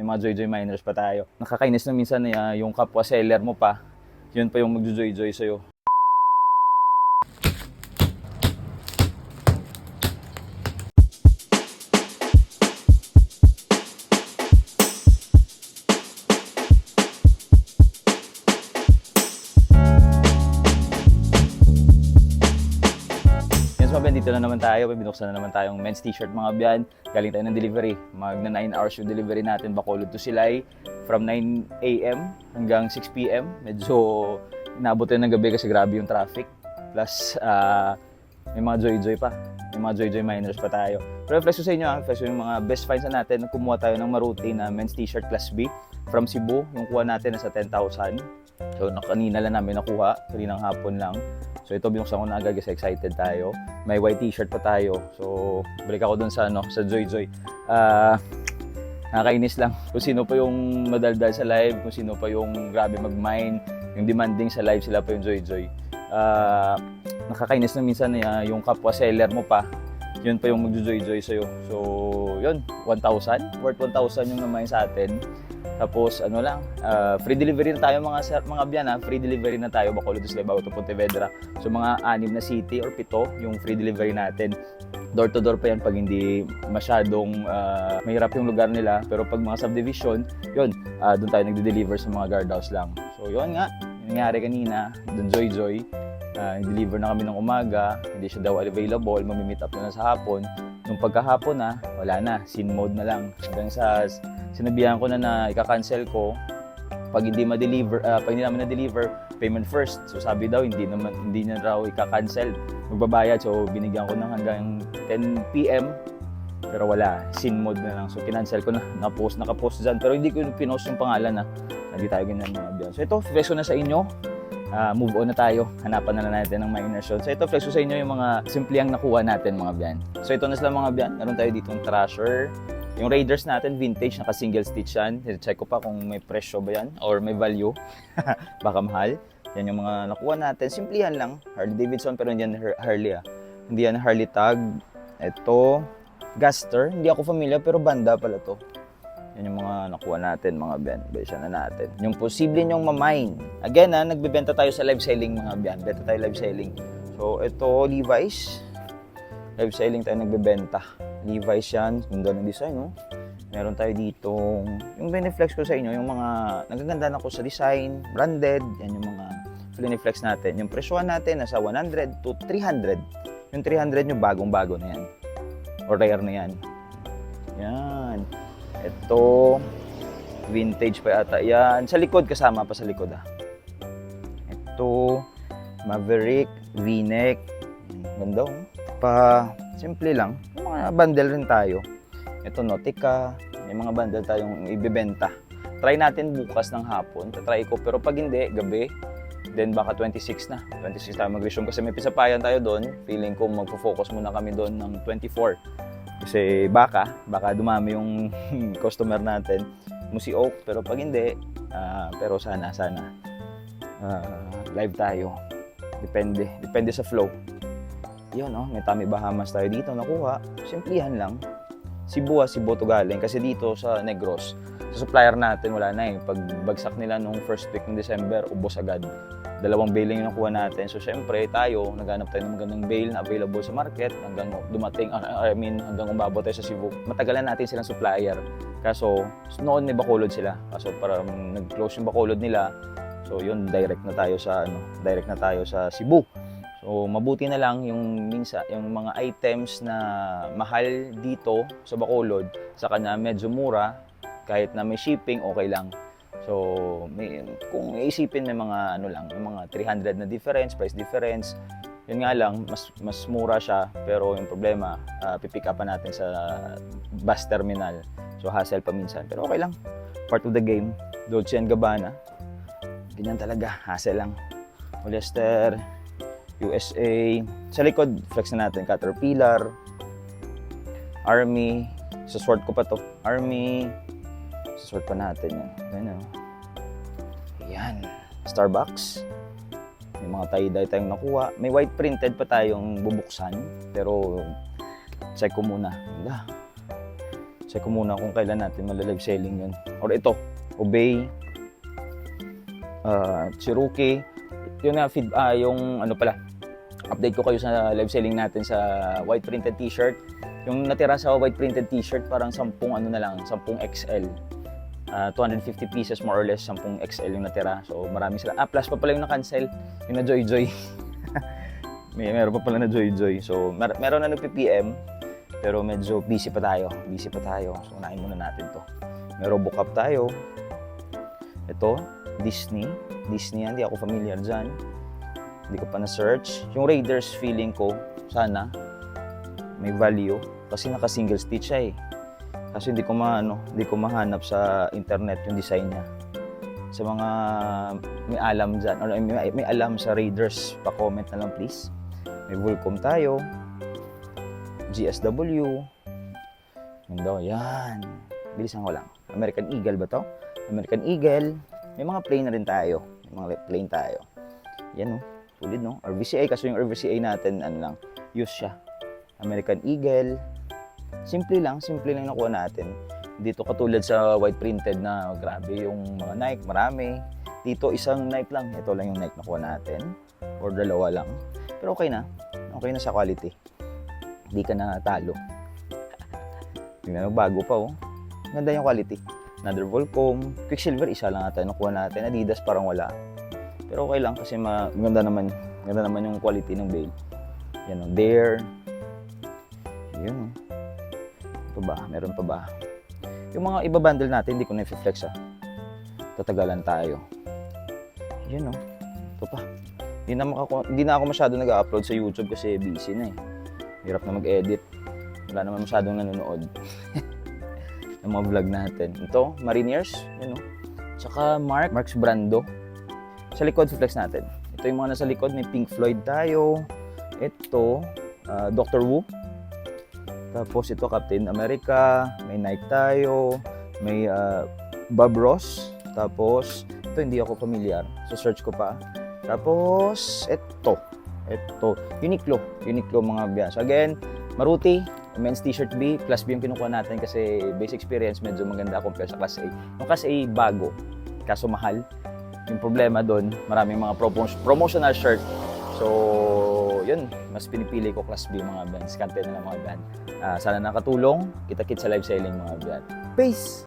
mga joy-joy miners pa tayo. Nakakainis na minsan yung kapwa seller mo pa, yun pa yung magjo-joy-joy sa'yo. Dito na naman tayo, binuksan na naman tayong men's t-shirt mga biyan. Galing tayo ng delivery. Magna 9 hours yung delivery natin, Bacolod to Silay. From 9 AM hanggang 6 PM. Medyo inabot tayo ng gabi kasi grabe yung traffic. Plus, may mga joy-joy pa. May mga joy-joy miners pa tayo. Pero flex ko sa inyo, flex ko yung mga best finds na natin. Kumuha tayo ng Maruti na men's t-shirt class B from Cebu. Yung kuha natin nasa 10,000. So, kanina lang namin nakuha. Kaninang hapon lang. So ito binuksan ko na agad kasi excited tayo. May white t-shirt pa tayo. So balik ako dun sa sa Joy-Joy. Nakakainis lang kung sino pa yung madaldal sa live, kung sino pa yung grabe mag-mine, yung demanding sa live, sila pa yung Joy-Joy. Nakakainis na minsan yung kapwa seller mo pa, yun pa yung magjo-joy-joy sa'yo. So yun, 1,000, worth 1,000 yung naman sa atin. Tapos free delivery na tayo mga biyan, free delivery na tayo Bacolod to Silay bago to Pontevedra. So mga 6 na city or 7 yung free delivery natin. Door to door pa yan pag hindi masyadong mahirap yung lugar nila. Pero pag mga subdivision, yun, doon tayo nagde-deliver sa mga guardhouse lang. So yun nga, yung nangyari kanina, doon Joy-Joy. Deliver na kami ng umaga, hindi siya daw available, mamimit up na sa hapon. Nung pagkahapon wala na, scene mode na lang. Hanggang sa sinabihan ko na ika-cancel ko pag hindi ma-deliver, pag hindi namin na-deliver, payment first. So sabi daw hindi na raw ika-cancel, magbabayad. So binigyan ko ng hanggang 10 PM. Pero wala, scene mode na lang. So kinancel ko na, naka-post dyan. Pero hindi ko pinost yung pangalan hindi tayo ganyan mga biyan. So ito, flex ko na sa inyo. Move on na tayo. Hanapan na lang natin ng miners. So ito, flex ko sa inyo yung mga simpleng nakuha natin mga biyan. So ito na sila mga biyan. Meron tayo ditong Thrasher. Yung Raiders natin, vintage, naka-single stitch yan. Check ko pa kung may presyo ba yan or may value. Baka mahal. Yan yung mga nakuha natin. Simplihan lang. Harley Davidson, pero hindi yan Harley Hindi yan Harley tag. Ito, Gaster. Hindi ako familiar, pero banda pala to. Yan yung mga nakuha natin, mga biyan. Besa na natin. Yung posible nyong mamine. Again, nagbebenta tayo sa live selling, mga biyan. Benta tayo live selling. So, ito, Levi's. Live selling tayo nagbebenta. Levi's yan. Ganda ng design, Meron tayo dito. Yung beneflex ko sa inyo, yung mga nagaganda na ko sa design, branded. Yan yung mga beneflex natin. Yung presyohan natin, nasa 100 to 300. Yung 300 nyo, bagong-bago na yan. O rare na yan. Yan. Ito, vintage pa yata yan. Sa likod, kasama pa sa likod Ito, Maverick, V-neck. Ganda simple lang. Yung mga bundle rin tayo. Ito, Nautica. May mga bundle tayong ibibenta. Try natin bukas ng hapon. Try ko. Pero pag hindi, gabi, then baka 26 na. 26 tayo mag-resume kasi may pisapayan tayo doon. Feeling ko magpo-focus muna kami doon ng 24. Kasi baka dumami yung customer natin, Musi Oak, pero pag hindi, pero sana live tayo. Depende sa flow. Yun, may Tommy Bahamas tayo dito nakuha. Simplihan lang. Cebu to galing kasi dito sa Negros, sa supplier natin wala na Pag bagsak nila nung first week ng December, ubos agad. 2 bale yung nakuha natin. So syempre tayo, naghanap tayo ng magandang bale na available sa market hanggang dumating, hanggang umabot tayo sa Cebu. Matagalan natin silang supplier. Kaso noon may Bacolod sila. Kaso para nag-close yung Bacolod nila. So yun, direct na tayo sa Cebu. So mabuti na lang yung mga items na mahal dito sa Bacolod, sa kanya medyo mura, kahit na may shipping okay lang. So, kung iisipin may mga may mga 300 na price difference. Yun nga lang, mas mura siya, pero yung problema, pipick up pa natin sa bus terminal. So, hassle pa minsan. Pero okay lang. Part of the game. Dolce & Gabbana. Ganyan talaga, hassle lang. Polyester, USA. Sa likod, flex na natin, Caterpillar, Army. Sa sword ko pa to. Army. Sa sword pa natin yan. Ganyan. Yan. Starbucks. May mga tie-dye tayong nakuha. May white printed pa tayong bubuksan. Pero check ko muna. Check ko muna kung kailan natin mala-live selling yun. Or ito, Obey, Cherokee. Yun na, yung ano pala, update ko kayo sa live selling natin sa white printed t-shirt. Yung natira sa white printed t-shirt, parang 10 ano na lang, 10 XL. 250 pieces more or less, 10 XL yung natira. So marami sila. Plus pa pala yung na-cancel, yung na Joy Joy. Meron pa pala na Joy Joy. So meron na nag-PPM, pero medyo busy pa tayo. So unahin muna natin to. May RoboCop tayo. Ito, Disney yan, hindi ako familiar dyan. Hindi ko pa na-search. Yung Raiders, feeling ko, sana, may value. Kasi naka-single stitch siya eh. Kasi hindi ko mahanap sa internet yung design niya. Sa mga may alam dyan, or may alam sa Raiders, pa-comment na lang please. May Volcom tayo. GSW. Ganda, yan. Bilisan ko lang. American Eagle ba to? American Eagle. May mga plain na rin tayo. Yan, no? Tulid, no? RVCA, kasi yung RVCA natin, ano lang, use siya. American Eagle. Simple lang nakuha natin. Dito katulad sa white printed na grabe yung mga Nike, marami. Dito isang Nike lang. Ito lang yung Nike nakuha natin. Or dalawa lang. Pero okay na sa quality. Hindi ka na talo. Tingnan mo, bago pa oh. Ganda yung quality. Another Volcom. Quicksilver, isa lang natin nakuha natin. Adidas parang wala. Pero okay lang kasi maganda naman yung quality ng bail. Yan o, Dare. Yun o. Meron pa ba? Yung mga iba-bundle natin, hindi ko na-flex ha. Tatagalan tayo. Yan o. Ito pa. Hindi na ako masyado nag-upload sa YouTube kasi busy na eh. Hirap na mag-edit. Wala naman masyadong nanonood. Yung mga vlog natin. Ito, Marineers. Yan o. Tsaka Marks Brando. Sa likod, flex natin. Ito yung mga nasa likod. May Pink Floyd tayo. Ito, Dr. Wu. Tapos ito, Captain America. May Nike tayo. May Bob Ross. Tapos, ito hindi ako familiar. So, search ko pa. Tapos, ito, Uniqlo mga biyan. So again, Maruti, men's t-shirt B, class B yung kinukuha natin kasi base experience medyo maganda compare sa class A. Yung class A bago, kaso mahal. Yung problema doon, maraming mga promotional shirt. So, yun, mas pinipili ko class B mga biyan. Skante na lang mga biyan. Sana nakatulong, kita-kit sa live selling mga biyan. Peace!